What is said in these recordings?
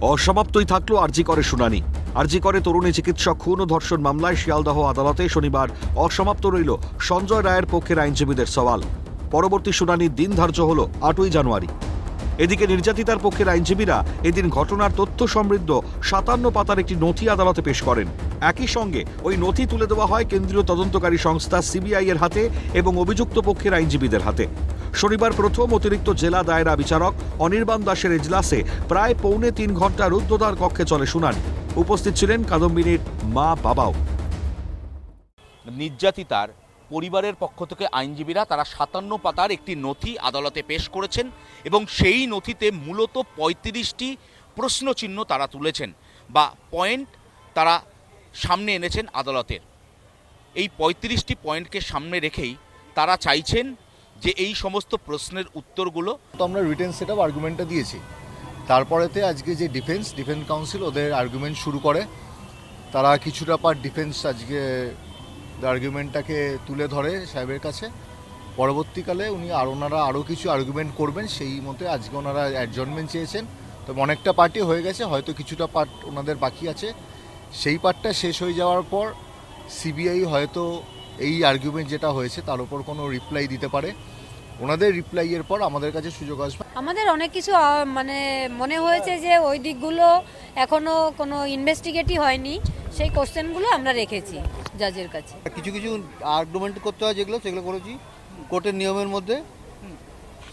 অসমাপ্তই থাকলো আরজি করে শুনানি। আরজি করে তরুণী চিকিৎসক খুন ও ধর্ষণ মামলায় শিয়ালদহ আদালতে শনিবার অসমাপ্ত রইল সঞ্জয় রায়ের পক্ষের আইনজীবীদের সওয়াল। পরবর্তী শুনানির দিন ধার্য হল 8ই জানুয়ারি। এদিকে নির্যাতিতার পক্ষের আইনজীবীরা এদিন ঘটনার তথ্য সমৃদ্ধ 57 পাতার একটি নথি আদালতে পেশ করেন। একই সঙ্গে ওই নথি তুলে দেওয়া হয় কেন্দ্রীয় তদন্তকারী সংস্থা সিবিআই এর হাতে এবং অভিযুক্ত পক্ষের আইনজীবীদের হাতে। শনিবার প্রথম অতিরিক্ত জেলা দায়রা বিচারক অনির্বাণ দাসের এজলাসে প্রায় 3.25 ঘন্টা রুদ্ধদ্বার কক্ষে চলে শুনানি। উপস্থিত ছিলেন কাদম্বিনীর মা বাবাও। নির্যাতিতার পরিবারের পক্ষ থেকে আইনজীবীরা তারা 57 পাতার একটি নথি আদালতে পেশ করেছেন এবং সেই নথিতে মূলত 35টি প্রশ্নচিহ্ন তারা তুলেছেন বা পয়েন্ট তারা সামনে এনেছেন আদালতের। এই 35টি পয়েন্টকে সামনে রেখেই তারা চাইছেন যে এই সমস্ত প্রশ্নের উত্তরগুলো। তো আমরা রিটেন সেট আপ আর্গুমেন্টটা দিয়েছি, তারপরেতে আজকে যে ডিফেন্স কাউন্সিল ওদের আর্গুমেন্ট শুরু করে। তারা কিছুটা পার্ট ডিফেন্স আজকে আর্গুমেন্টটাকে তুলে ধরে সাহেবের কাছে। পরবর্তীকালে ওনারা আরও কিছু আর্গুমেন্ট করবেন, সেই মতে আজকে ওনারা অ্যাডজর্নমেন্ট চেয়েছেন। তবে অনেকটা পার্টই হয়ে গেছে, হয়তো কিছুটা পার্ট ওনাদের বাকি আছে। সেই পার্টটা শেষ হয়ে যাওয়ার পর সিবিআই হয়তো এই আর্গুমেন্ট যেটা হয়েছে তার উপর কোনো রিপ্লাই দিতে পারে। ওনাদের রিপ্লাইয়ের পর আমাদের কাছে সুযোগ আসবে। আমাদের অনেক কিছু মনে হয়েছে যে ওই দিকগুলো এখনো কোনো ইনভেস্টিগেটই হয়নি, সেই কোশ্চেনগুলো আমরা রেখেছি জাজের কাছে। কিছু কিছু আর্গুমেন্ট করতে হয় সেগুলো করেছি কোর্টের নিয়মের মধ্যে,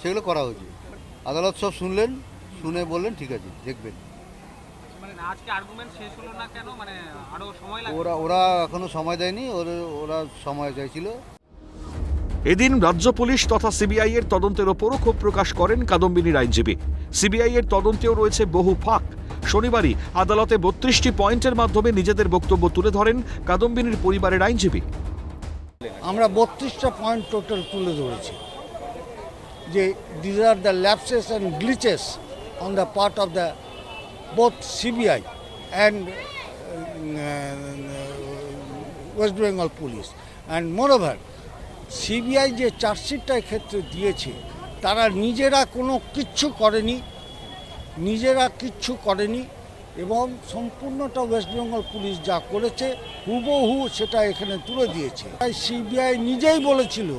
সেগুলো করা হয়েছে। আদালত সব শুনে বললেন ঠিক আছে দেখবেন। আজকে আর্গুমেন্ট শেষ হলো না কেন? আরো সময় লাগবে? ওরা এখনো সময় দেয়নি, ওরা সময় চাইছিল। এদিন রাজ্য পুলিশ তথা সিবিআই এর তদন্তের ওপরও ক্ষোভ প্রকাশ করেন কাদম্বিনীর আইনজীবী। সিবিআই এর তদন্তেও রয়েছে বহু ফাঁক। শনিবারই আদালতে 32টি পয়েন্টের মাধ্যমে নিজেদের বক্তব্য তুলে ধরেন কাদম্বিনীর পরিবারের আইনজীবী। আমরা 32টা পয়েন্ট টোটাল তুলে ধরেছি যে this are the lapses and glitches on the part of the both CBI and West Bengal police. And moreover CBI যে চার্জশিটটা ক্ষেত্রে দিয়েছে তারা নিজেরা কিচ্ছু করেনি এবং সম্পূর্ণটা ওয়েস্ট বেঙ্গল পুলিশ যা করেছে হুবহু সেটা এখানে তুলে দিয়েছে। তাই সিবিআই নিজেই বলেছিল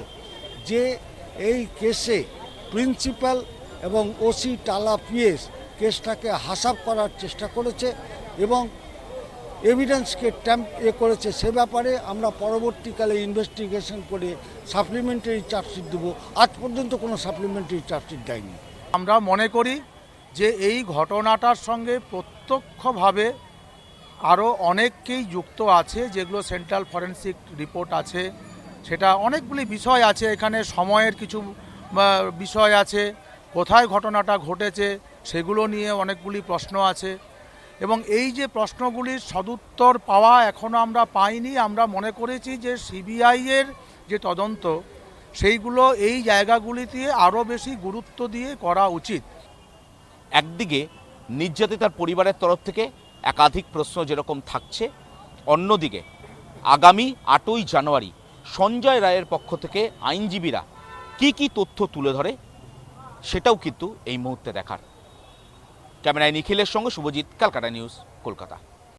যে এই কেসে প্রিন্সিপাল এবং ওসি টালা পিএস কেসটাকে হাসাব করার চেষ্টা করেছে এবং এভিডেন্সকে করেছে। সে ব্যাপারে আমরা পরবর্তীকালে ইনভেস্টিগেশন করে সাপ্লিমেন্টারি চার্জশিট দেবো। আজ পর্যন্ত কোনো সাপ্লিমেন্টারি চার্জশিট দেয়নি। আমরা মনে করি যে এই ঘটনাটার সঙ্গে প্রত্যক্ষভাবে আরও অনেককেই যুক্ত আছে, যেগুলো সেন্ট্রাল ফরেন্সিক রিপোর্ট আছে, সেটা অনেকগুলি বিষয় আছে। এখানে সময়ের কিছু বিষয় আছে, কোথায় ঘটনাটা ঘটেছে সেগুলো নিয়ে অনেকগুলি প্রশ্ন আছে এবং এই যে প্রশ্নগুলির সদুত্তর পাওয়া এখনও আমরা পাইনি। আমরা মনে করেছি যে সিবিআইয়ের যে তদন্ত সেইগুলো এই জায়গাগুলিতে আরও বেশি গুরুত্ব দিয়ে করা উচিত। একদিকে নির্যাতিতার পরিবারের তরফ থেকে একাধিক প্রশ্ন যেরকম থাকছে, অন্যদিকে আগামী 8ই জানুয়ারি সঞ্জয় রায়ের পক্ষ থেকে আইনজীবীরা কি তথ্য তুলে ধরে সেটাও কিন্তু এই মুহূর্তে দেখার। ক্যামেরায় নিখিলের সঙ্গে শুভজিৎ, ক্যালকাটা নিউজ, কলকাতা।